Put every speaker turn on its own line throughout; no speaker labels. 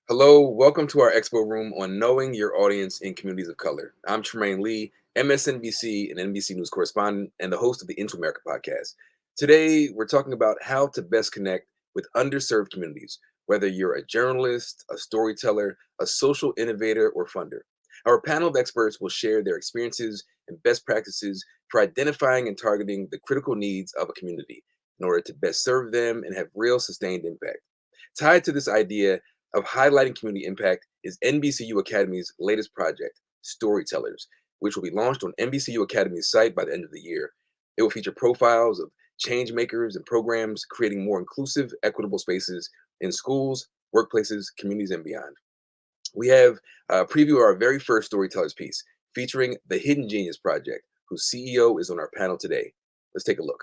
Hello, welcome to our expo room on knowing your audience in communities of color. I'm Trymaine Lee, MSNBC and NBC News correspondent, and the host of the Into America podcast. Today, we're talking about how to best connect with underserved communities, whether you're a journalist, a storyteller, a social innovator, or funder. Our panel of experts will share their experiences and best practices for identifying and targeting the critical needs of a community in order to best serve them and have real sustained impact. Tied to this idea of highlighting community impact is NBCU Academy's latest project, Storytellers, which will be launched on NBCU Academy's site by the end of the year. It will feature profiles of change makers and programs creating more inclusive, equitable spaces in schools, workplaces, communities, and beyond. We have a preview of our very first Storytellers piece featuring the Hidden Genius Project, whose CEO is on our panel today. Let's take a look.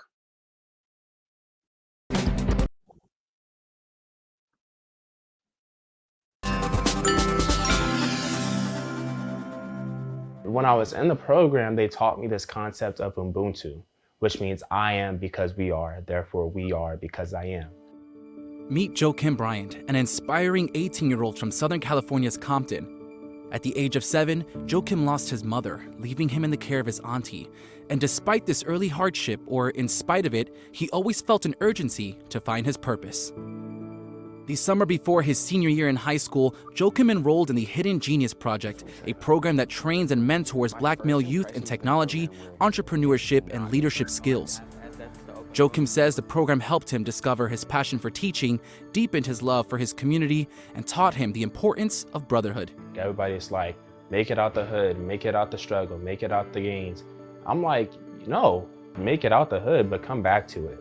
When I was in the program, they taught me this concept of Ubuntu, which means I am because we are, therefore we are because I am.
Meet Joakim Bryant, an inspiring 18-year-old from Southern California's Compton. At the age of 7, Joakim lost his mother, leaving him in the care of his auntie. And despite this early hardship, or in spite of it, he always felt an urgency to find his purpose. The summer before his senior year in high school, Joakim enrolled in the Hidden Genius Project, a program that trains and mentors Black male youth in technology, entrepreneurship, and leadership skills. Joakim says the program helped him discover his passion for teaching, deepened his love for his community, and taught him the importance of brotherhood.
Everybody's like, make it out the hood, make it out the struggle, make it out the gains. I'm like, no, make it out the hood, but come back to it.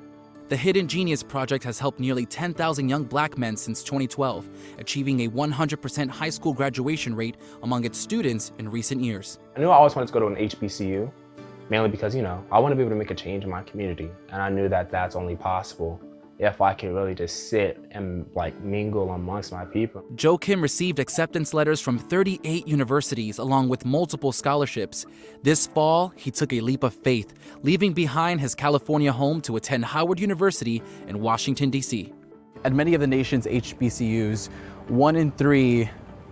The Hidden Genius Project has helped nearly 10,000 young Black men since 2012, achieving a 100% high school graduation rate among its students in recent years.
I knew I always wanted to go to an HBCU, mainly because, I want to be able to make a change in my community. And I knew that that's only possible if I can really just sit and mingle amongst my people.
Joakim received acceptance letters from 38 universities along with multiple scholarships. This fall, he took a leap of faith, leaving behind his California home to attend Howard University in Washington, D.C.
At many of the nation's HBCUs, 1 in 3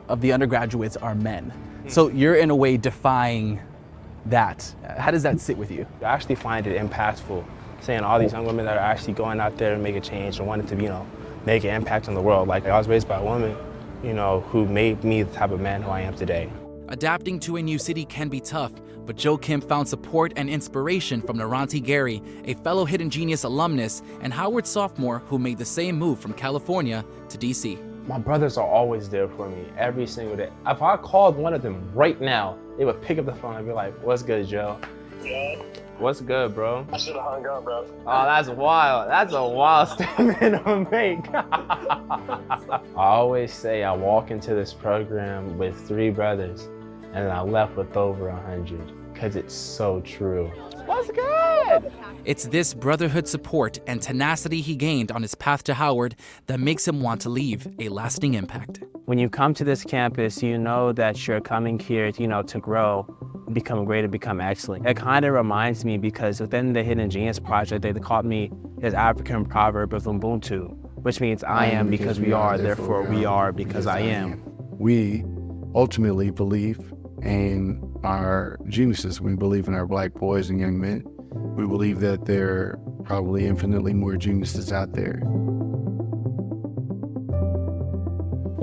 of the undergraduates are men. So you're in a way defying that. How does that sit with you?
I actually find it impactful, seeing all these young women that are actually going out there and make a change and wanting to, make an impact on the world. Like, I was raised by a woman, who made me the type of man who I am today.
Adapting to a new city can be tough, but Joakim found support and inspiration from Naranti Gary, a fellow Hidden Genius alumnus and Howard sophomore who made the same move from California to DC.
My brothers are always there for me every single day. If I called one of them right now, they would pick up the phone and be like, "What's good, Joe?"
Yeah.
What's good, bro?
I should have hung up, bro.
Oh, that's wild. That's a wild statement to make. I always say I walk into this program with 3 brothers and I left with over 100 because it's so true. What's good?
It's this brotherhood support and tenacity he gained on his path to Howard that makes him want to leave a lasting impact.
When you come to this campus, you know that you're coming here, to grow, become great, and become excellent. It kind of reminds me because within the Hidden Genius Project, they called me this African proverb of Ubuntu, which means I am because we are, therefore we are because I am.
We ultimately believe in our geniuses. We believe in our Black boys and young men. We believe that there are probably infinitely more geniuses out there.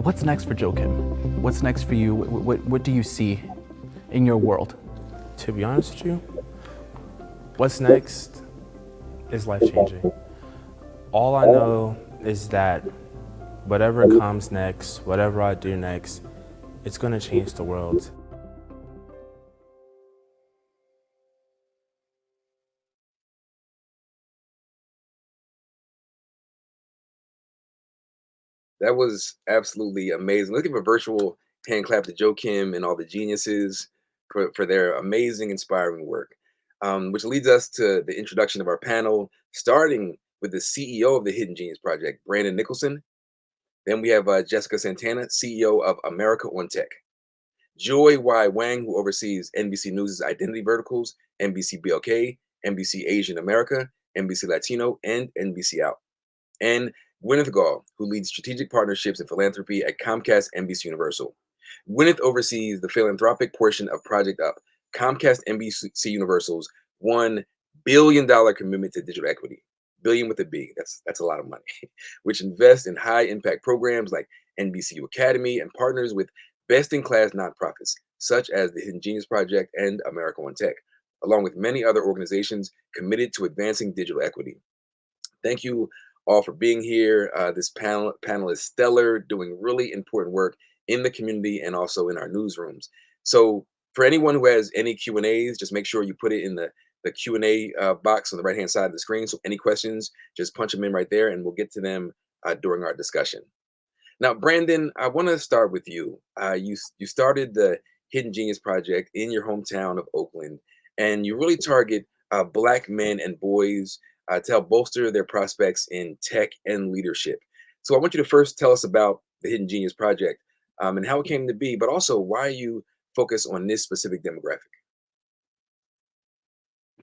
What's next for Joakim? What's next for you? What do you see in your world?
To be honest with you, what's next is life-changing. All I know is that whatever comes next, whatever I do next, it's going to change the world.
That was absolutely amazing. Let's give a virtual hand clap to Joakim and all the geniuses for their amazing, inspiring work. Which leads us to the introduction of our panel, starting with the CEO of the Hidden Genius Project, Brandon Nicholson. Then we have Jessica Santana, CEO of America on Tech. Joy Y. Wang, who oversees NBC News' identity verticals, NBC BLK, NBC Asian America, NBC Latino, and NBC Out. And Gwyneth Gaul, who leads strategic partnerships and philanthropy at Comcast NBC Universal. Gwyneth oversees the philanthropic portion of Project Up, Comcast NBC Universal's $1 billion commitment to digital equity. Billion with a B. That's a lot of money, which invests in high impact programs like NBCU Academy and partners with best in class nonprofits such as the Hidden Genius Project and America One Tech, along with many other organizations committed to advancing digital equity. Thank you all for being here. This panel is stellar, doing really important work in the community and also in our newsrooms. So for anyone who has any Q&As, just make sure you put it in the Q&A box on the right-hand side of the screen. So any questions, just punch them in right there and we'll get to them during our discussion. Now, Brandon, I want to start with you. You started the Hidden Genius Project in your hometown of Oakland, and you really target Black men and boys to help bolster their prospects in tech and leadership. So I want you to first tell us about the Hidden Genius Project and how it came to be, but also why you focus on this specific demographic.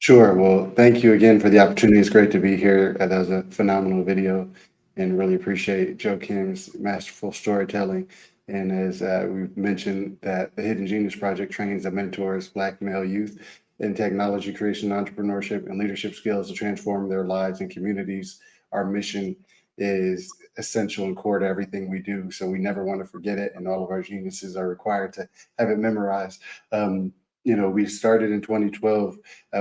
Sure. Well, thank you again for the opportunity. It's great to be here. That was a phenomenal video and really appreciate Joe Kim's masterful storytelling. And as we've mentioned, that the Hidden Genius Project trains and mentors Black male youth in technology creation, entrepreneurship, and leadership skills to transform their lives and communities. Our mission is essential and core to everything we do. So we never want to forget it. And all of our geniuses are required to have it memorized. We started in 2012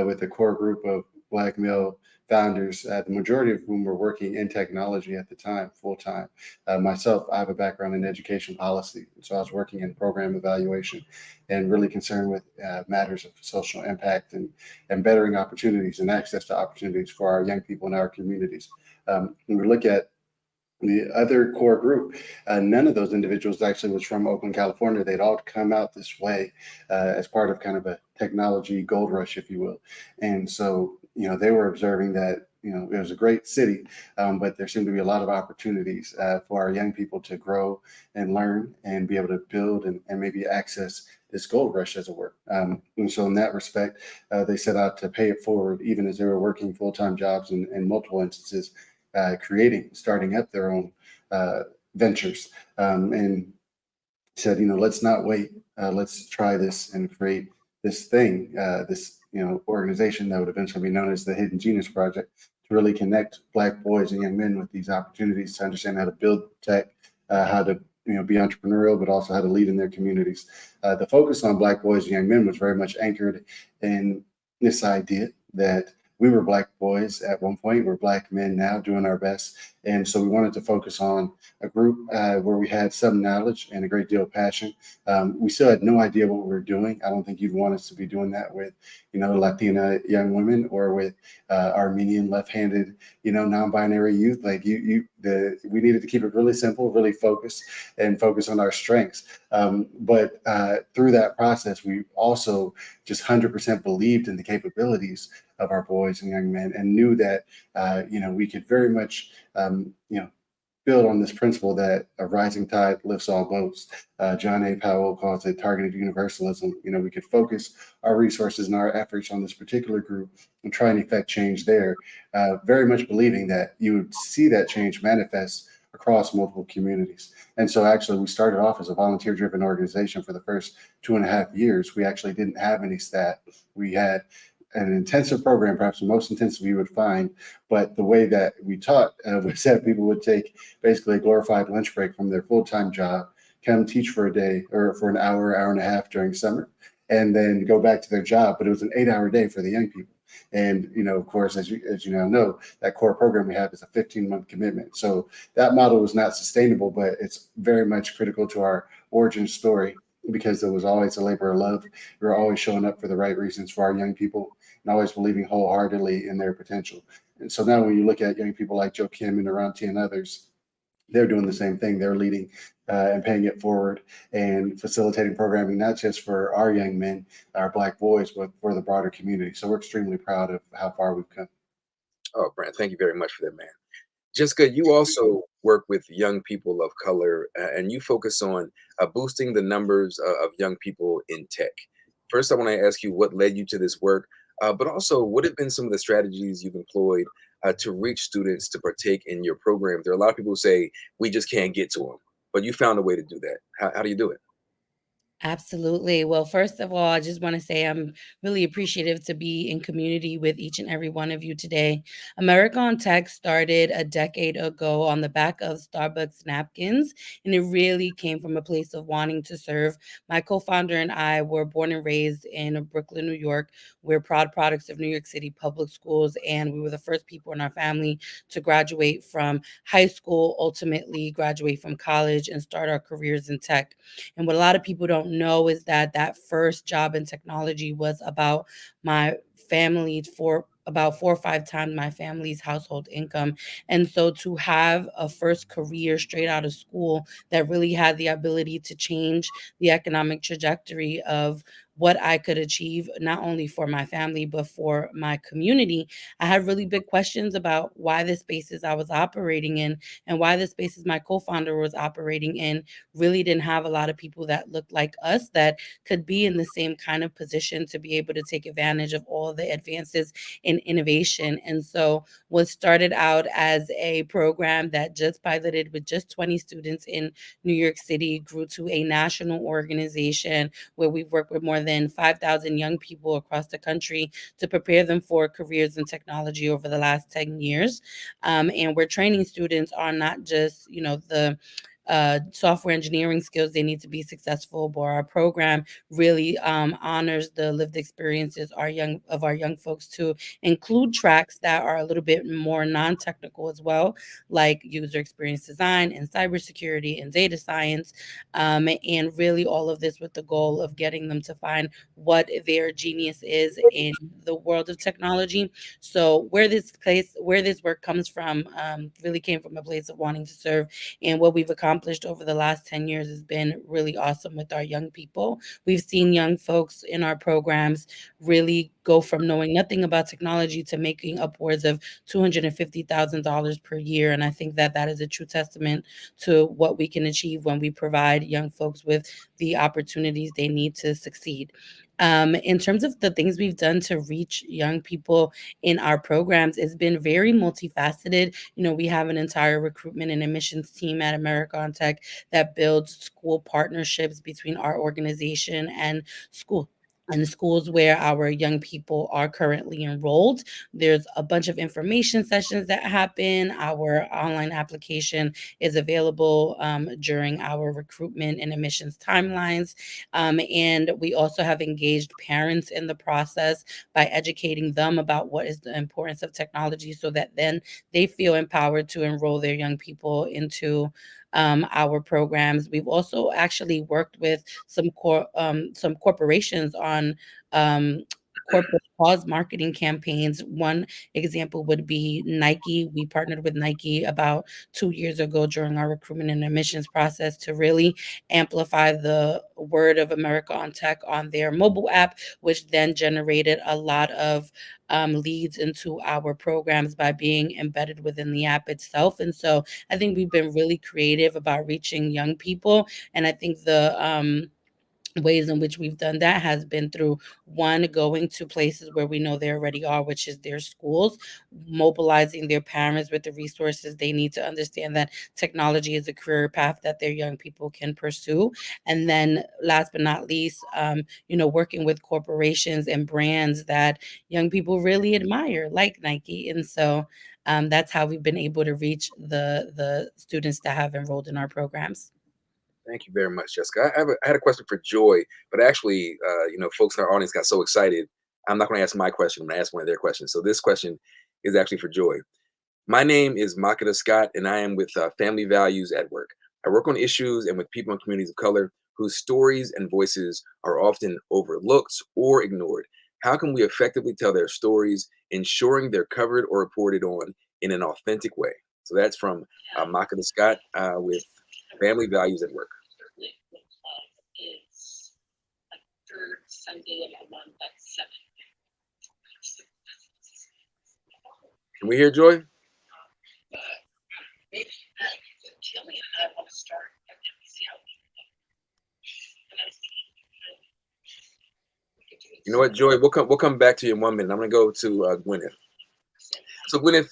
with a core group of Black male founders, the majority of whom were working in technology at the time, full time. Myself, I have a background in education policy. So I was working in program evaluation and really concerned with matters of social impact and bettering opportunities and access to opportunities for our young people in our communities. When we look at the other core group, none of those individuals actually was from Oakland, California. They'd all come out this way as part of kind of a technology gold rush, if you will. And so, they were observing that, it was a great city, but there seemed to be a lot of opportunities for our young people to grow and learn and be able to build and maybe access this gold rush, as it were. And so in that respect, they set out to pay it forward, even as they were working full-time jobs in multiple instances, starting up their own ventures, and said, let's not wait. Let's try this and create this thing, this organization that would eventually be known as the Hidden Genius Project, to really connect Black boys and young men with these opportunities to understand how to build tech, how to be entrepreneurial, but also how to lead in their communities. The focus on Black boys and young men was very much anchored in this idea that we were Black boys at one point. We're Black men now doing our best. And so we wanted to focus on a group where we had some knowledge and a great deal of passion. We still had no idea what we were doing. I don't think you'd want us to be doing that with, Latina young women or with Armenian left-handed, non-binary youth. Like we needed to keep it really simple, really focused, and focus on our strengths. But through that process, we also just 100% believed in the capabilities of our boys and young men, and knew that we could very much build on this principle that a rising tide lifts all boats. John A. Powell calls it targeted universalism. We could focus our resources and our efforts on this particular group and try and effect change there, very much believing that you would see that change manifest across multiple communities. And so actually we started off as a volunteer-driven organization for the first 2.5 years. We actually didn't have any staff. We had an intensive program, perhaps the most intensive you would find. But the way that we taught was that people would take basically a glorified lunch break from their full-time job, come teach for a day or for an hour, hour and a half during summer, and then go back to their job. But it was an 8-hour day for the young people. And, of course, as you now know, that core program we have is a 15-month commitment. So that model was not sustainable, but it's very much critical to our origin story, because there was always a labor of love. We were always showing up for the right reasons for our young people and always believing wholeheartedly in their potential. And so now when you look at young people like Joe Kim and Aranti and others, they're doing the same thing. They're leading and paying it forward and facilitating programming, not just for our young men, our Black boys, but for the broader community. So we're extremely proud of how far we've come.
Oh, Brand, thank you very much for that, man. Jessica, you also work with young people of color, and you focus on boosting the numbers of young people in tech. First, I want to ask you what led you to this work, but also what have been some of the strategies you've employed to reach students to partake in your program? There are a lot of people who say we just can't get to them, but you found a way to do that. How do you do it?
Absolutely. Well, first of all, I just want to say I'm really appreciative to be in community with each and every one of you today. America on Tech started a decade ago on the back of Starbucks napkins, and it really came from a place of wanting to serve. My co founder and I were born and raised in Brooklyn, New York. We're proud products of New York City public schools, and we were the first people in our family to graduate from high school, ultimately graduate from college, and start our careers in tech. And what a lot of people don't know is that that first job in technology was about my family for about 4 or 5 times my family's household income. And so to have a first career straight out of school that really had the ability to change the economic trajectory of what I could achieve, not only for my family, but for my community, I had really big questions about why the spaces I was operating in and why the spaces my co founder was operating in really didn't have a lot of people that looked like us that could be in the same kind of position to be able to take advantage of all the advances in innovation. And so what started out as a program that just piloted with just 20 students in New York City grew to a national organization where we've worked with more than 5,000 young people across the country to prepare them for careers in technology over the last 10 years. And we're training students on not just, the software engineering skills they need to be successful, but our program really honors the lived experiences our young folks to include tracks that are a little bit more non-technical as well, like user experience design and cybersecurity and data science, and really all of this with the goal of getting them to find what their genius is in the world of technology. So where this work comes from, really came from a place of wanting to serve, and what we've accomplished over the last 10 years has been really awesome with our young people. We've seen young folks in our programs really go from knowing nothing about technology to making upwards of $250,000 per year. And I think that that is a true testament to what we can achieve when we provide young folks with the opportunities they need to succeed. In terms of the things we've done to reach young people in our programs, it's been very multifaceted. We have an entire recruitment and admissions team at America on Tech that builds school partnerships between our organization and schools where our young people are currently enrolled. There's a bunch of information sessions that happen. Our online application is available during our recruitment and admissions timelines. And we also have engaged parents in the process by educating them about what is the importance of technology so that then they feel empowered to enroll their young people into our programs. We've also actually worked with some corporations on corporate cause marketing campaigns. One example would be Nike. We partnered with Nike about 2 years ago during our recruitment and admissions process to really amplify the word of America on Tech on their mobile app, which then generated a lot of leads into our programs by being embedded within the app itself. And so I think we've been really creative about reaching young people. And I think the ways in which we've done that has been through one, going to places where we know they already are, which is their schools, mobilizing their parents with the resources they need to understand that technology is a career path that their young people can pursue. And then last but not least, working with corporations and brands that young people really admire, like Nike. And so that's how we've been able to reach the students that have enrolled in our programs.
Thank you very much, Jessica. I had a question for Joy, but actually, folks in our audience got so excited. I'm not going to ask my question. I'm going to ask one of their questions. So this question is actually for Joy. My name is Makeda Scott, and I am with Family Values at Work. I work on issues and with people in communities of color whose stories and voices are often overlooked or ignored. How can we effectively tell their stories, ensuring they're covered or reported on in an authentic way? So that's from Makeda Scott with Family Values at Work.
Is like third Sunday of the month at 7.
Can we hear Joy?
Maybe you could tell me, and I want to start and then we see how we
You know what, Joy? We'll come back to you in 1 minute. I'm going to go to Gwyneth. So Gwyneth,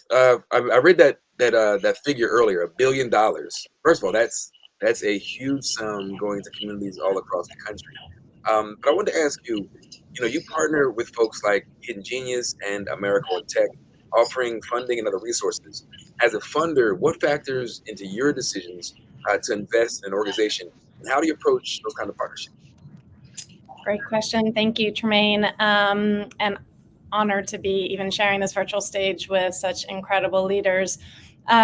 I read that figure earlier, $1 billion. First of all, that's a huge sum going to communities all across the country. But I wanted to ask you, you partner with folks like Hidden Genius and America on Tech, offering funding and other resources. As a funder, what factors into your decisions to invest in an organization, and how do you approach those kind of partnerships?
Great question. Thank you, Trymaine. And honored to be even sharing this virtual stage with such incredible leaders.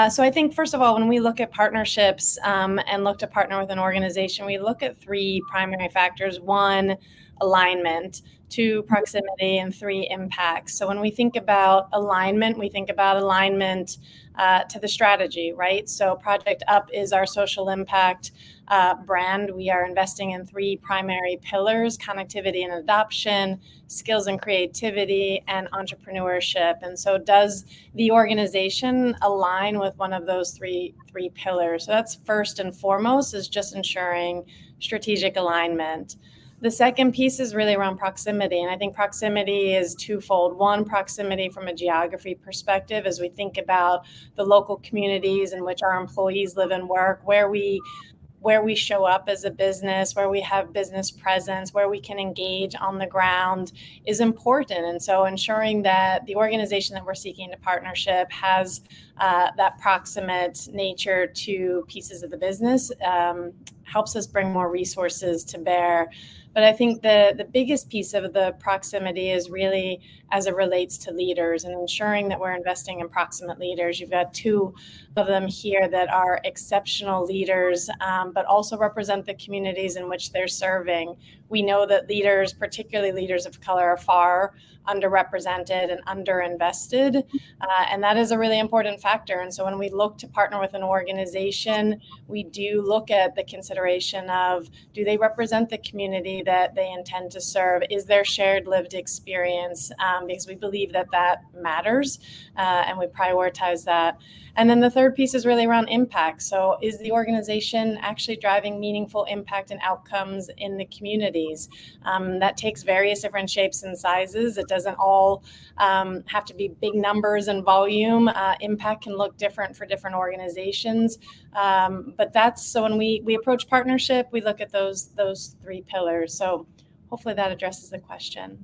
So I think, first of all, when we look at partnerships and look to partner with an organization, we look at three primary factors. One, alignment. Two, proximity. And three, impact. So when we think about alignment, we think about alignment to the strategy, right? So Project Up is our social impact brand. We are investing in three primary pillars: connectivity and adoption, skills and creativity, and entrepreneurship. And so does the organization align with one of those three pillars? So that's first and foremost, is just ensuring strategic alignment. The second piece is really around proximity. And I think proximity is twofold. One, proximity from a geography perspective, as we think about the local communities in which our employees live and work, where we show up as a business, where we have business presence, where we can engage on the ground is important. And so ensuring that the organization that we're seeking to partnership has that proximate nature to pieces of the business helps us bring more resources to bear. But I think the biggest piece of the proximity is really as it relates to leaders and ensuring that we're investing in proximate leaders. You've got two of them here that are exceptional leaders, but also represent the communities in which they're serving. We know that leaders, particularly leaders of color, are far underrepresented and underinvested, and that is a really important factor. And so when we look to partner with an organization, we do look at the consideration of, do they represent the community that they intend to serve? Is there shared lived experience? Because we believe that matters, and we prioritize that. And then the third piece is really around impact. So is the organization actually driving meaningful impact and outcomes in the communities? That takes various different shapes and sizes. It doesn't all have to be big numbers and volume. Impact can look different for different organizations. But that's, so when we approach partnership, we look at those three pillars. So hopefully that addresses the question.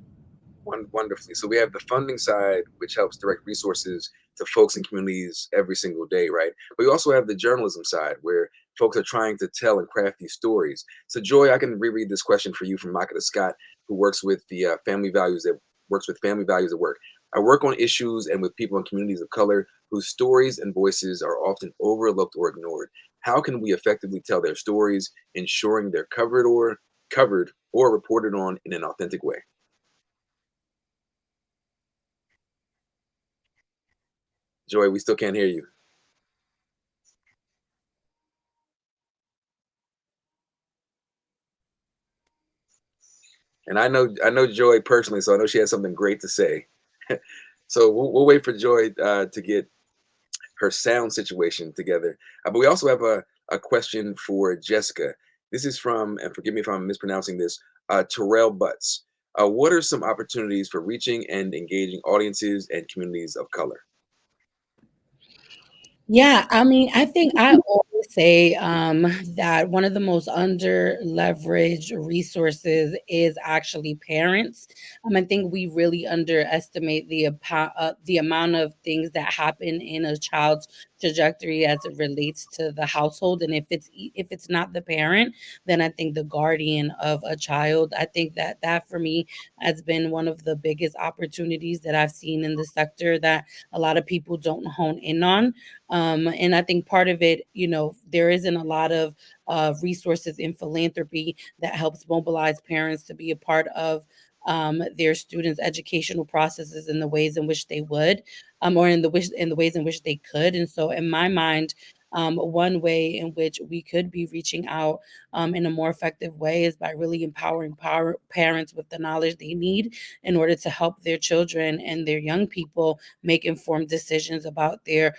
Wonderfully. So we have the funding side, which helps direct resources to folks in communities every single day, right? But we also have the journalism side, where folks are trying to tell and craft these stories. So Joy, I can reread this question for you from Makata Scott, who works with the family values at work. I work on issues and with people in communities of color whose stories and voices are often overlooked or ignored. How can we effectively tell their stories, ensuring they're covered or reported on in an authentic way? Joy, we still can't hear you. And I know Joy personally, so I know she has something great to say. So we'll wait for Joy to get her sound situation together. But we also have a question for Jessica. This is from, and forgive me if I'm mispronouncing this, Terrell Butts. What are some opportunities for reaching and engaging audiences and communities of color?
Yeah, I mean, I think I always say that one of the most under leveraged resources is actually parents. I think we really underestimate the amount of things that happen in a child's trajectory as it relates to the household. And if it's not the parent, then I think the guardian of a child. I think that for me has been one of the biggest opportunities that I've seen in the sector that a lot of people don't hone in on. And I think part of it, there isn't a lot of resources in philanthropy that helps mobilize parents to be a part of their students' educational processes in the ways in which they would, or in the ways in which they could. And so, in my mind, one way in which we could be reaching out in a more effective way is by really empowering parents with the knowledge they need in order to help their children and their young people make informed decisions about their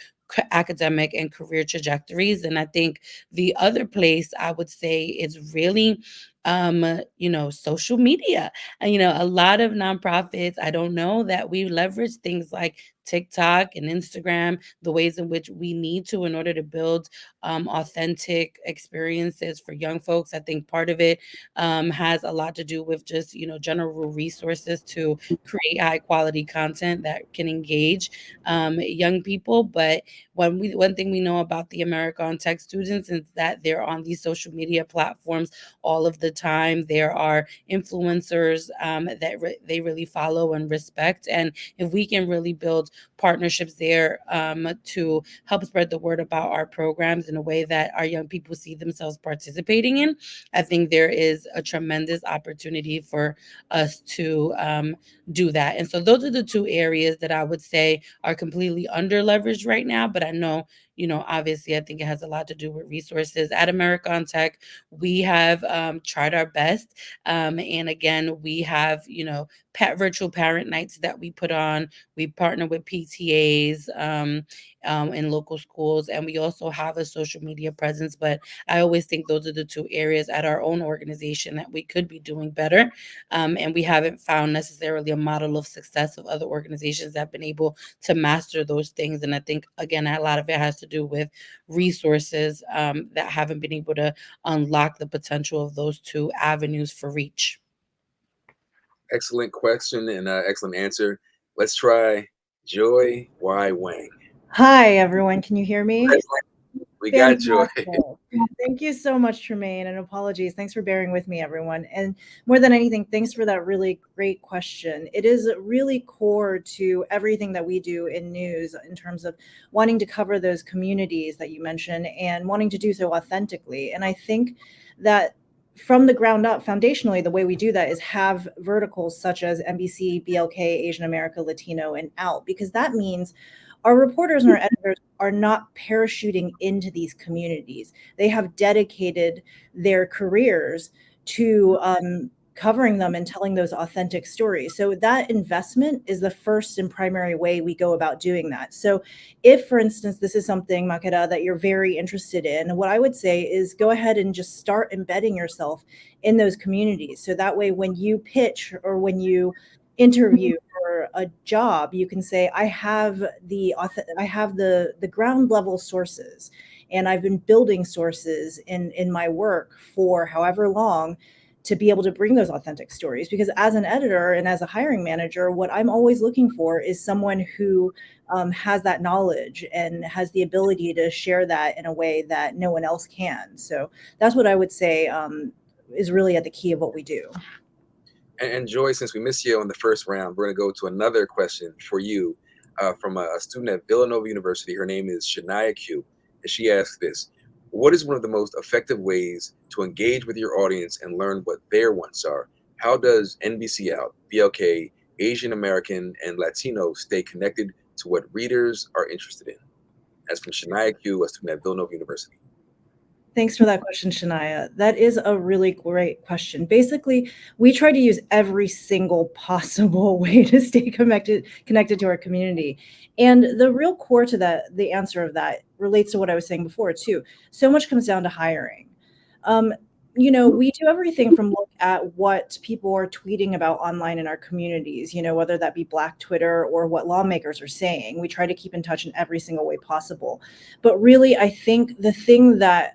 academic and career trajectories. And I think the other place I would say is really social media. And, a lot of nonprofits, I don't know that we leverage things like TikTok and Instagram, the ways in which we need to in order to build authentic experiences for young folks. I think part of it has a lot to do with just, general resources to create high quality content that can engage young people. But one thing we know about the America on Tech students is that they're on these social media platforms all of the time. There are influencers that they really follow and respect. And if we can really build partnerships there to help spread the word about our programs in a way that our young people see themselves participating in, I think there is a tremendous opportunity for us to do that. And so those are the two areas that I would say are completely under leveraged right now. But I know, obviously, I think it has a lot to do with resources. At America on Tech, we have tried our best. And again, we have, virtual parent nights that we put on. We partner with PTAs in local schools, and we also have a social media presence. But I always think those are the two areas at our own organization that we could be doing better. And we haven't found necessarily a model of success of other organizations that have been able to master those things. And I think, again, a lot of it has to do with resources that haven't been able to unlock the potential of those two avenues for reach.
Excellent question and excellent answer. Let's try Joy Y. Wang.
Hi, everyone. Can you hear me?
We got Joy.
Thank you so much, Trymaine, and apologies. Thanks for bearing with me, everyone. And more than anything, thanks for that really great question. It is really core to everything that we do in news in terms of wanting to cover those communities that you mentioned and wanting to do so authentically. And I think that from the ground up, foundationally, the way we do that is have verticals such as NBC, BLK, Asian America, Latino, and Out, because that means our reporters and our editors are not parachuting into these communities. They have dedicated their careers to covering them and telling those authentic stories. So that investment is the first and primary way we go about doing that. So if, for instance, this is something, Makeda, that you're very interested in, what I would say is go ahead and just start embedding yourself in those communities. So that way, when you pitch or when you interview for a job, you can say, I have the ground level sources, and I've been building sources in my work for however long to be able to bring those authentic stories. Because as an editor and as a hiring manager, what I'm always looking for is someone who has that knowledge and has the ability to share that in a way that no one else can. So that's what I would say is really at the key of what we do.
And Joy, since we missed you on the first round, we're going to go to another question for you from a student at Villanova University. Her name is Shania Q. And she asks this: what is one of the most effective ways to engage with your audience and learn what their wants are? How does NBC Out, BLK, Asian American, and Latino stay connected to what readers are interested in? That's from Shania Q, a student at Villanova University.
Thanks for that question, Shania. That is a really great question. Basically, we try to use every single possible way to stay connected to our community. And the real core to that, the answer of that relates to what I was saying before too. So much comes down to hiring. We do everything from look at what people are tweeting about online in our communities, whether that be Black Twitter or what lawmakers are saying. We try to keep in touch in every single way possible. But really, I think the thing that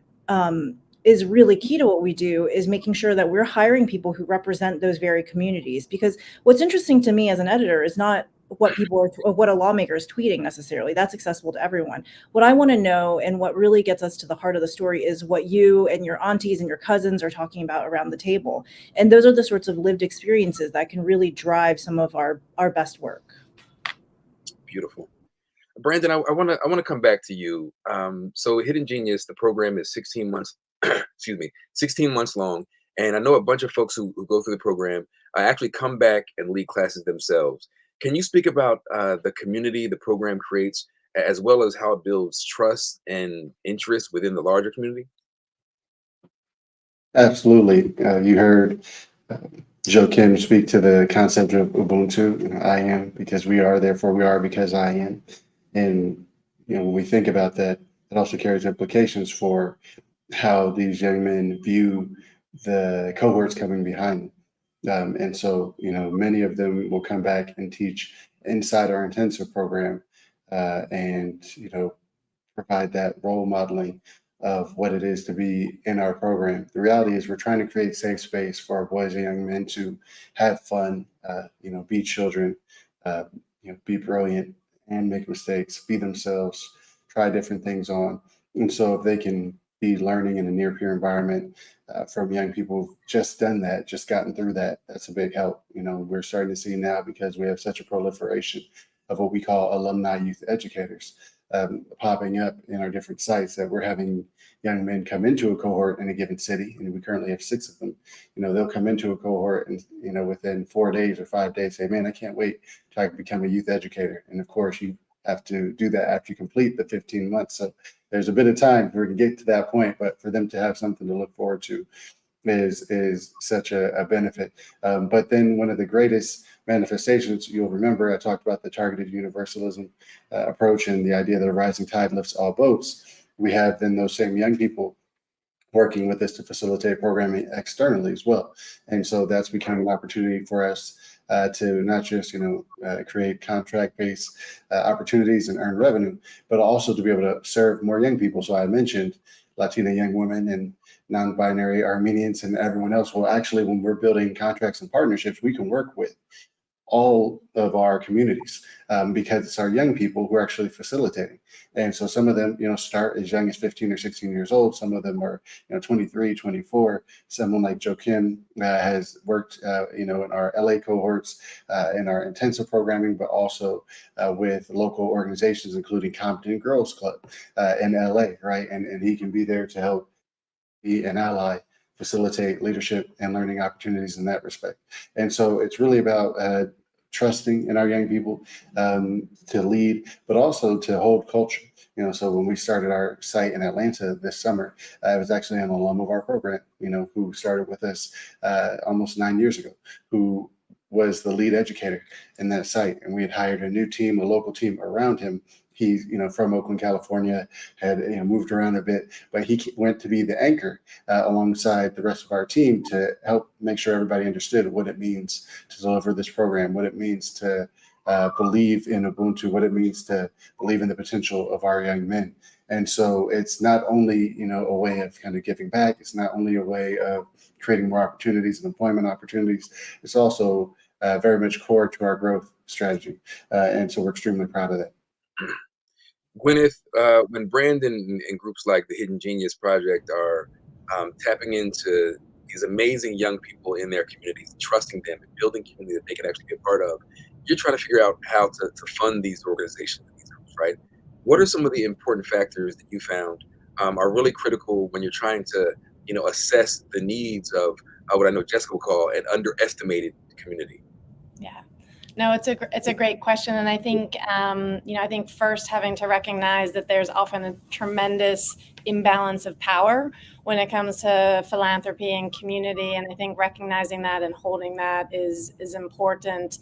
is really key to what we do is making sure that we're hiring people who represent those very communities. Because what's interesting to me as an editor is not what what a lawmaker is tweeting necessarily. That's accessible to everyone. What I want to know and what really gets us to the heart of the story is what you and your aunties and your cousins are talking about around the table. And those are the sorts of lived experiences that can really drive some of our best work.
Beautiful. Brandon, I want to come back to you. So Hidden Genius, the program is 16 months, 16 months long. And I know a bunch of folks who go through the program actually come back and lead classes themselves. Can you speak about the community the program creates, as well as how it builds trust and interest within the larger community?
Absolutely. You heard Joe Kim speak to the concept of Ubuntu. I am because we are, therefore we are because I am. And when we think about that, it also carries implications for how these young men view the cohorts coming behind them. And so, many of them will come back and teach inside our intensive program, and, provide that role modeling of what it is to be in our program. The reality is we're trying to create safe space for our boys and young men to have fun, be children, be brilliant and make mistakes, be themselves, try different things on. And so if they can be learning in a near peer environment from young people who've just done that, just gotten through that, that's a big help. We're starting to see now, because we have such a proliferation of what we call alumni youth educators popping up in our different sites, that we're having young men come into a cohort in a given city, and we currently have 6 of them. They'll come into a cohort and, within 4 days or 5 days say, man, I can't wait till I can become a youth educator. And of course, you have to do that after you complete the 15 months. So there's a bit of time for to get to that point, but for them to have something to look forward to is such a benefit. But then one of the greatest manifestations, you'll remember, I talked about the targeted universalism approach and the idea that a rising tide lifts all boats. We have then those same young people working with us to facilitate programming externally as well. And so that's become an opportunity for us to not just, create contract-based opportunities and earn revenue, but also to be able to serve more young people. So I mentioned Latina young women and non-binary Armenians and everyone else. Well, actually, when we're building contracts and partnerships, we can work with all of our communities because it's our young people who are actually facilitating. And so some of them, start as young as 15 or 16 years old. Some of them are, 23, 24. Someone like Joe Kim has worked, in our LA cohorts, in our intensive programming, but also with local organizations, including Compton Girls Club in LA, right? And he can be there to help be an ally, facilitate leadership and learning opportunities in that respect. And so it's really about trusting in our young people to lead, but also to hold culture. So when we started our site in Atlanta this summer, it was actually an alum of our program, who started with us almost 9 years ago, who was the lead educator in that site. And we had hired a new team, a local team around him. He's, from Oakland, California, had moved around a bit, but he went to be the anchor alongside the rest of our team to help make sure everybody understood what it means to deliver this program, what it means to believe in Ubuntu, what it means to believe in the potential of our young men. And so it's not only, a way of kind of giving back. It's not only a way of creating more opportunities and employment opportunities. It's also very much core to our growth strategy. And so we're extremely proud of that.
Gwyneth, when Brandon and groups like the Hidden Genius Project are tapping into these amazing young people in their communities, trusting them and building community that they can actually be a part of, you're trying to figure out how to fund these organizations, these groups, right? What are some of the important factors that you found are really critical when you're trying to, assess the needs of what I know Jessica will call an underestimated community?
Yeah. No, it's a great question, and I think I think first having to recognize that there's often a tremendous imbalance of power when it comes to philanthropy and community, and I think recognizing that and holding that is important.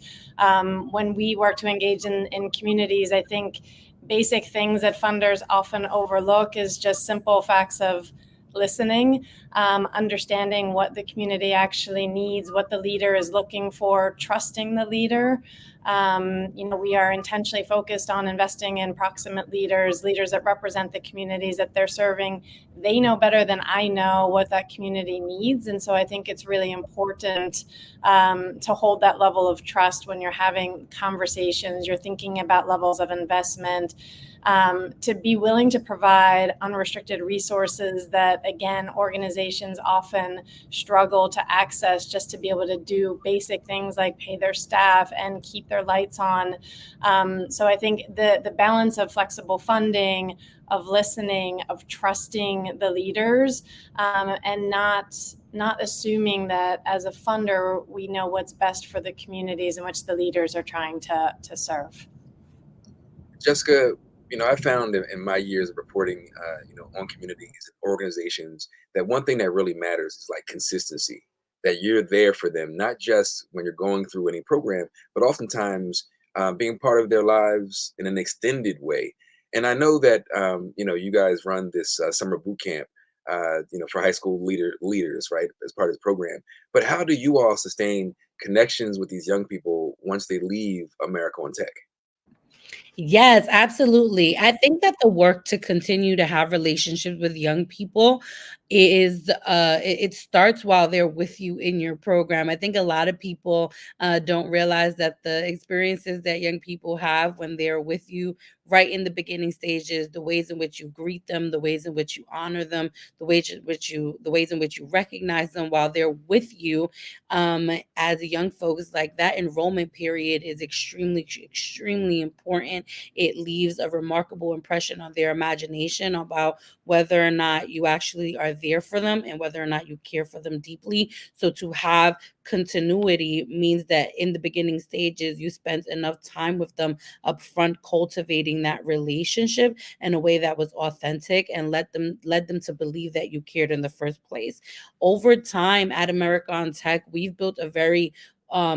When we work to engage in communities, I think basic things that funders often overlook is just simple facts of listening, understanding what the community actually needs, what the leader is looking for, trusting the leader. We are intentionally focused on investing in proximate leaders that represent the communities that they're serving. They know better than I know what that community needs. And so I think it's really important to hold that level of trust when you're having conversations, you're thinking about levels of investment, to be willing to provide unrestricted resources that, again, organizations often struggle to access just to be able to do basic things like pay their staff and keep their lights on. So I think the balance of flexible funding, of listening, of trusting the leaders, and not assuming that as a funder, we know what's best for the communities in which the leaders are trying to serve.
Jessica, I found in my years of reporting, on communities and organizations, that one thing that really matters is like consistency, that you're there for them, not just when you're going through any program, but oftentimes being part of their lives in an extended way. And I know that, you guys run this summer boot camp for high school leaders, right, as part of the program. But how do you all sustain connections with these young people once they leave America on Tech?
Yes, absolutely. I think that the work to continue to have relationships with young people is it starts while they're with you in your program. I think a lot of people don't realize that the experiences that young people have when they're with you right in the beginning stages, the ways in which you greet them, the ways in which you honor them, the ways in which you recognize them while they're with you, as young folks, like that enrollment period is extremely important. It leaves a remarkable impression on their imagination about whether or not you actually are there for them and whether or not you care for them deeply. So to have continuity means that in the beginning stages, you spent enough time with them up front, cultivating that relationship in a way that was authentic and led them to believe that you cared in the first place. Over time at America on Tech, we've built a very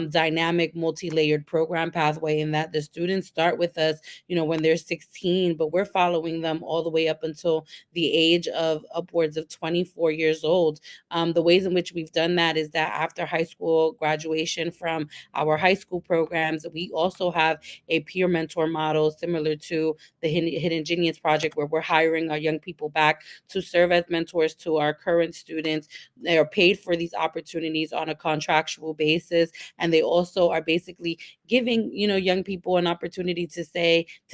dynamic, multi-layered program pathway in that the students start with us, when they're 16, but we're following them all the way up until the age of upwards of 24 years old. The ways in which we've done that is that after high school graduation from our high school programs, we also have a peer mentor model similar to the Hidden Genius Project, where we're hiring our young people back to serve as mentors to our current students. They are paid for these opportunities on a contractual basis, and they also are basically giving young people an opportunity to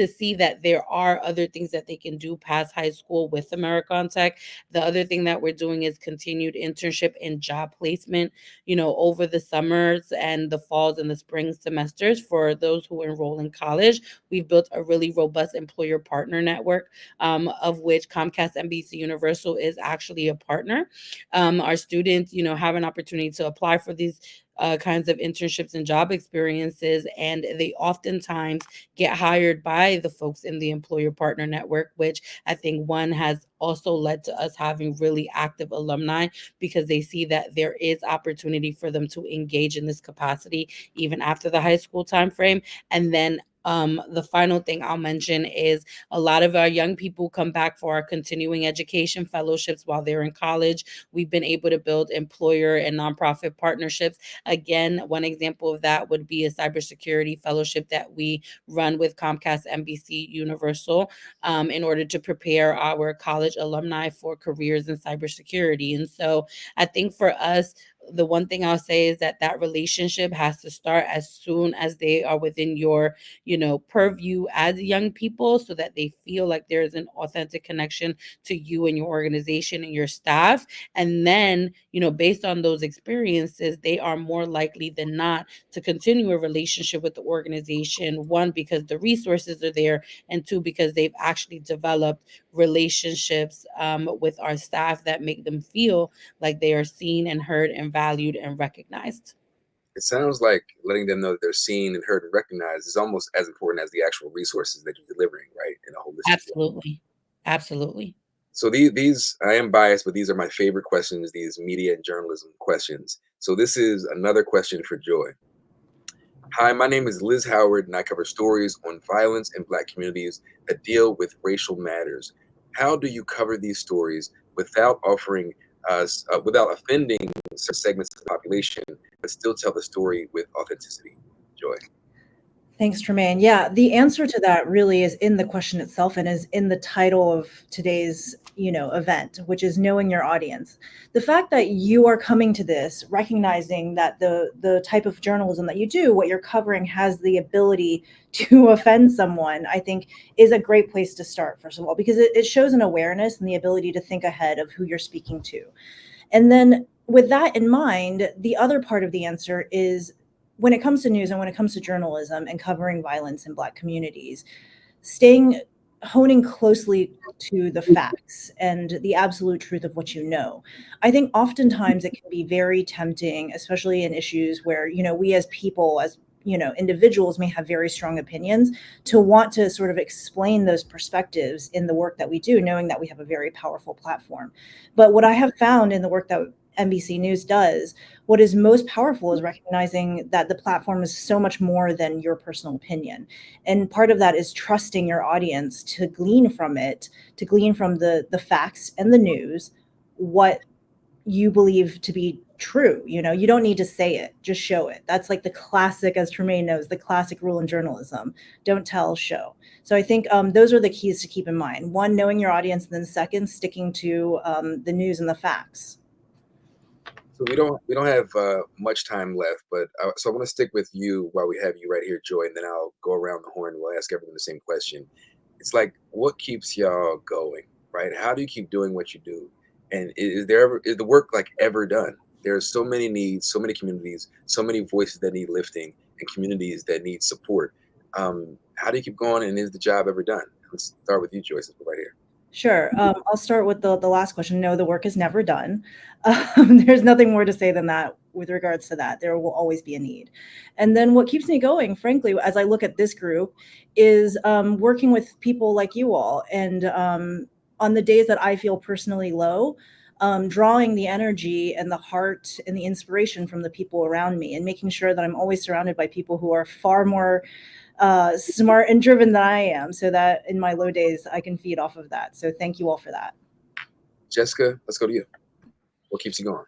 see that there are other things that they can do past high school with America on Tech. The other thing that we're doing is continued internship and job placement, over the summers and the falls and the spring semesters for those who enroll in college. We've built a really robust employer partner network, of which Comcast NBC Universal is actually a partner. Our students, have an opportunity to apply for these kinds of internships and job experiences, and they oftentimes get hired by the folks in the employer partner network, which I think one has also led to us having really active alumni because they see that there is opportunity for them to engage in this capacity even after the high school time frame. And then the final thing I'll mention is a lot of our young people come back for our continuing education fellowships while they're in college. We've been able to build employer and nonprofit partnerships. Again, one example of that would be a cybersecurity fellowship that we run with Comcast NBC Universal, in order to prepare our college alumni for careers in cybersecurity. And so I think for us, the one thing I'll say is that relationship has to start as soon as they are within your, purview as young people, so that they feel like there's an authentic connection to you and your organization and your staff. And then, based on those experiences, they are more likely than not to continue a relationship with the organization. One, because the resources are there, and two, because they've actually developed relationships with our staff that make them feel like they are seen and heard and valued and recognized.
It sounds like letting them know that they're seen and heard and recognized is almost as important as the actual resources that you're delivering, right? In a holistic way.
Absolutely. Absolutely.
So these, I am biased, but these are my favorite questions, these media and journalism questions. So this is another question for Joy. Hi, my name is Liz Howard, and I cover stories on violence in Black communities that deal with racial matters. How do you cover these stories without without offending certain segments of the population, but still tell the story with authenticity? Joy.
Thanks, Trymaine. Yeah, the answer to that really is in the question itself and is in the title of today's, event, which is knowing your audience. The fact that you are coming to this recognizing that the type of journalism that you do, what you're covering, has the ability to offend someone, I think is a great place to start, first of all, because it shows an awareness and the ability to think ahead of who you're speaking to. And then with that in mind, the other part of the answer is, when it comes to news and when it comes to journalism and covering violence in Black communities, honing closely to the facts and the absolute truth of what you know. I think oftentimes it can be very tempting, especially in issues where, we as people, as individuals may have very strong opinions, to want to sort of explain those perspectives in the work that we do, knowing that we have a very powerful platform. But what I have found in the work that NBC News does, what is most powerful is recognizing that the platform is so much more than your personal opinion. And part of that is trusting your audience to glean from it, to glean from the facts and the news, what you believe to be true. You know, you don't need to say it, just show it. That's like the classic, as Trymaine knows, the classic rule in journalism: don't tell, show. So I think those are the keys to keep in mind. One, knowing your audience, and then second, sticking to the news and the facts.
So we don't have much time left, but so I want to stick with you while we have you right here, Joy, and then I'll go around the horn and we'll ask everyone the same question. It's like, what keeps y'all going, right? How do you keep doing what you do? And is the work like ever done? There's so many needs, so many communities, so many voices that need lifting, and communities that need support. How do you keep going? And is the job ever done? Let's start with you, Joyce, right here.
Sure. I'll start with the last question. No, the work is never done. There's nothing more to say than that with regards to that. There will always be a need. And then what keeps me going, frankly, as I look at this group, is working with people like you all. And on the days that I feel personally low, drawing the energy and the heart and the inspiration from the people around me, and making sure that I'm always surrounded by people who are far more smart and driven than I am, so that in my low days I can feed off of that. So thank you all for that.
Jessica, let's go to you. What keeps you going?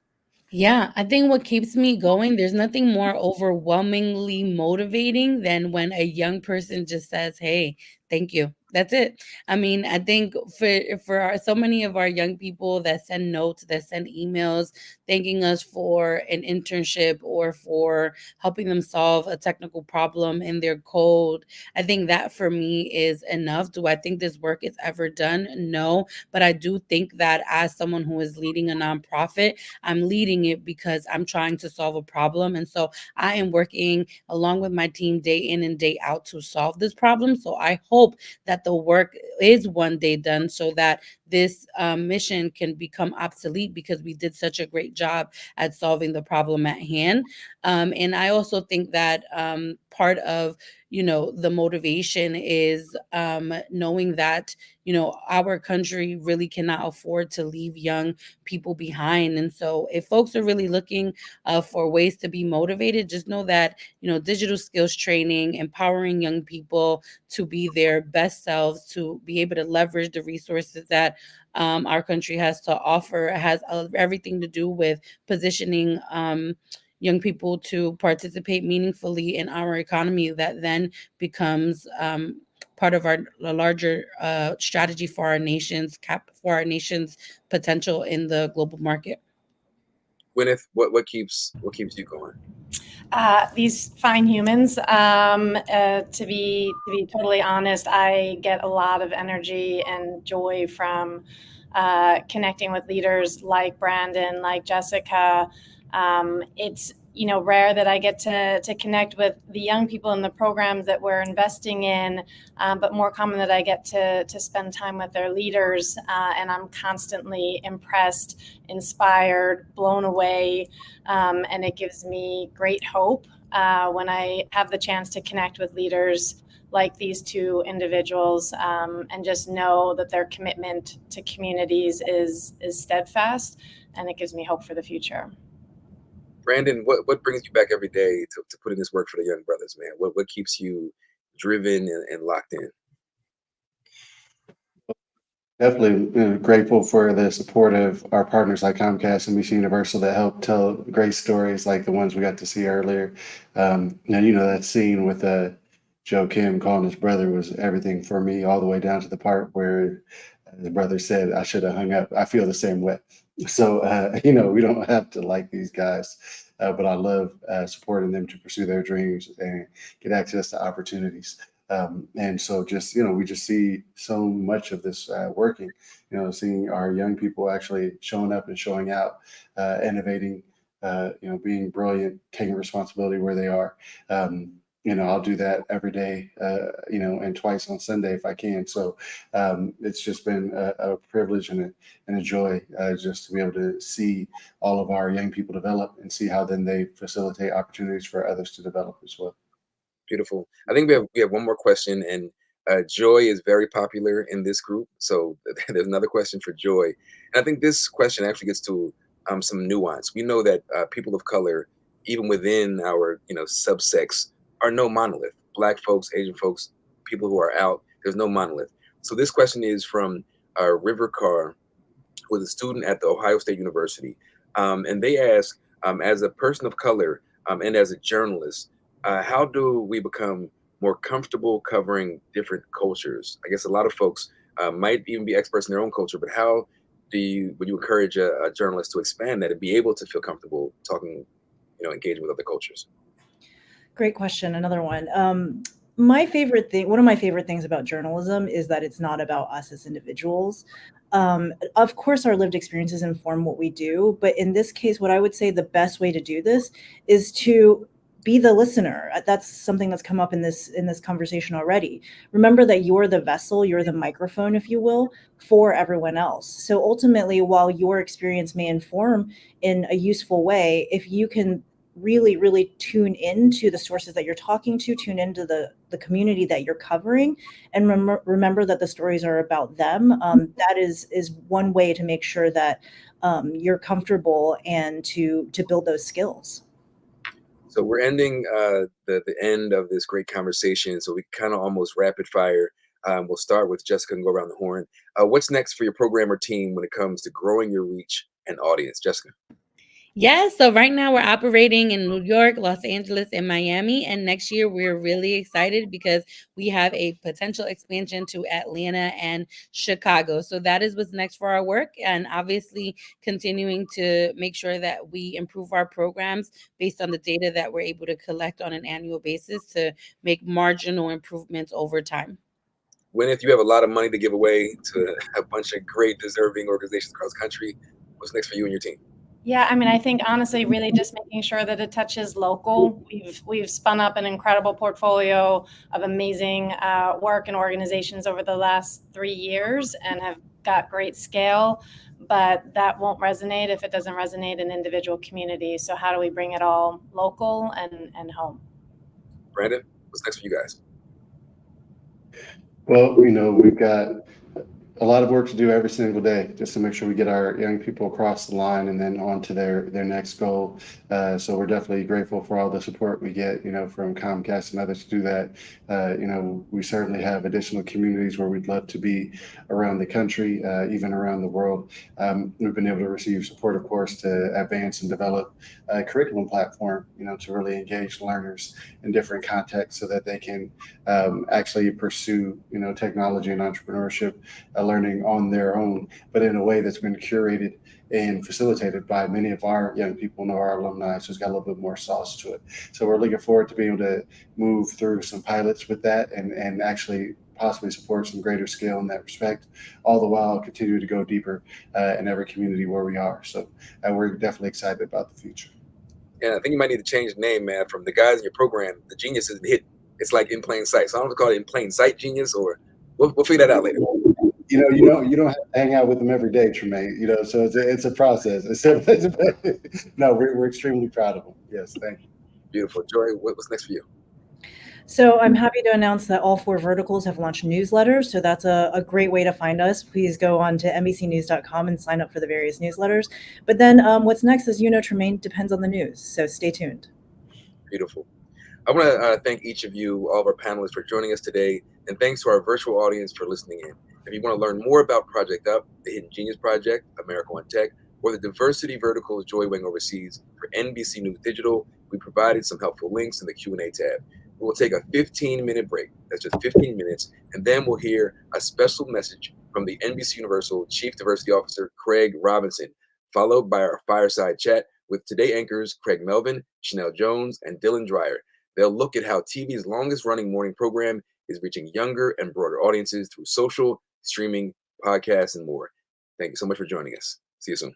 Yeah, I think what keeps me going, there's nothing more overwhelmingly motivating than when a young person just says, "Hey, thank you." That's it. I mean, I think so many of our young people that send notes, that send emails thanking us for an internship or for helping them solve a technical problem in their code, I think that for me is enough. Do I think this work is ever done? No, but I do think that as someone who is leading a nonprofit, I'm leading it because I'm trying to solve a problem. And so I am working along with my team day in and day out to solve this problem. So I hope that the work is one day done so that this mission can become obsolete because we did such a great job at solving the problem at hand. And I also think that part of the motivation is knowing that our country really cannot afford to leave young people behind. And so if folks are really looking for ways to be motivated, just know that digital skills training, empowering young people to be their best selves, to be able to leverage the resources that our country has to offer, has everything to do with positioning young people to participate meaningfully in our economy, that then becomes part of our larger strategy for our nation's potential in the global market.
Gwyneth, what keeps you going?
These fine humans. To be totally honest, I get a lot of energy and joy from connecting with leaders like Brandon, like Jessica. It's rare that I get to connect with the young people in the programs that we're investing in, but more common that I get to spend time with their leaders, and I'm constantly impressed, inspired, blown away, and it gives me great hope when I have the chance to connect with leaders like these two individuals, and just know that their commitment to communities is steadfast, and it gives me hope for the future.
Brandon, what brings you back every day to put in this work for the young brothers, man? What keeps you driven and locked in?
Definitely grateful for the support of our partners like Comcast and NBC Universal that help tell great stories like the ones we got to see earlier. And that scene with Joe Kim calling his brother was everything for me, all the way down to the part where the brother said, "I should have hung up." I feel the same way. So, we don't have to like these guys, but I love supporting them to pursue their dreams and get access to opportunities. And so just, we just see so much of this working, seeing our young people actually showing up and showing out, innovating, being brilliant, taking responsibility where they are. I'll do that every day, and twice on Sunday if I can. So it's just been a privilege and a joy just to be able to see all of our young people develop and see how then they facilitate opportunities for others to develop as well.
Beautiful. I think we have one more question, and Joy is very popular in this group. So there's another question for Joy. And I think this question actually gets to some nuance. We know that people of color, even within our subsects, are no monolith. Black folks, Asian folks, people who are out, there's no monolith. So this question is from River Carr, who is a student at the Ohio State University. And they ask, as a person of color and as a journalist, how do we become more comfortable covering different cultures? I guess a lot of folks might even be experts in their own culture, but how would you encourage a journalist to expand that and be able to feel comfortable talking, engaging with other cultures?
Great question. Another one. One of my favorite things about journalism is that it's not about us as individuals. Of course, our lived experiences inform what we do, but in this case, what I would say the best way to do this is to be the listener. That's something that's come up in this conversation already. Remember that you're the vessel, you're the microphone, if you will, for everyone else. So ultimately, while your experience may inform in a useful way, if you can really tune into the sources that you're talking to, tune into the community that you're covering, and remember that the stories are about them. That is one way to make sure that you're comfortable and to build those skills.
So we're ending the end of this great conversation. So we kind of almost rapid fire. We'll start with Jessica and go around the horn. What's next for your program or team when it comes to growing your reach and audience? Jessica.
Yeah, so right now we're operating in New York, Los Angeles, and Miami. And next year we're really excited because we have a potential expansion to Atlanta and Chicago. So that is what's next for our work. And obviously continuing to make sure that we improve our programs based on the data that we're able to collect on an annual basis to make marginal improvements over time.
Gwyneth, you have a lot of money to give away to a bunch of great deserving organizations across the country. What's next for you and your team?
Yeah, I mean, I think honestly, really just making sure that it touches local. We've spun up an incredible portfolio of amazing work and organizations over the last 3 years and have got great scale, but that won't resonate if it doesn't resonate in individual communities. So how do we bring it all local and home?
Brandon, what's next for you guys?
Well, we've got a lot of work to do every single day just to make sure we get our young people across the line and then on to their next goal. So we're definitely grateful for all the support we get, from Comcast and others to do that. We certainly have additional communities where we'd love to be around the country, even around the world. We've been able to receive support, of course, to advance and develop a curriculum platform, to really engage learners in different contexts so that they can actually pursue, technology and entrepreneurship learning on their own, but in a way that's been curated and facilitated by many of our young people and our alumni. So it's got a little bit more sauce to it. So we're looking forward to being able to move through some pilots with that and actually possibly support some greater scale in that respect, all the while continue to go deeper in every community where we are. So we're definitely excited about the future.
Yeah, I think you might need to change the name, man, from the guys in your program. The genius is hidden. It's like in plain sight. So I don't know if we call it in plain sight genius, or we'll figure that out later.
You don't have to hang out with them every day, Trymaine. So it's a process. No, we're extremely proud of them. Yes, thank you.
Beautiful. Joy, what's next for you?
So I'm happy to announce that all 4 verticals have launched newsletters. So that's a great way to find us. Please go on to NBCnews.com and sign up for the various newsletters. But then what's next, as Trymaine, depends on the news. So stay tuned.
Beautiful. I want to thank each of you, all of our panelists, for joining us today. And thanks to our virtual audience for listening in. If you want to learn more about Project Up, the Hidden Genius Project, America on Tech, or the diversity verticals Joy Wang oversees for NBC News Digital, we provided some helpful links in the Q&A tab. We will take a 15-minute break. That's just 15 minutes. And then we'll hear a special message from the NBC Universal Chief Diversity Officer, Craig Robinson, followed by our fireside chat with Today anchors Craig Melvin, Chanel Jones, and Dylan Dreyer. They'll look at how TV's longest running morning program is reaching younger and broader audiences through social, streaming, podcasts, and more. Thank you so much for joining us. See you soon.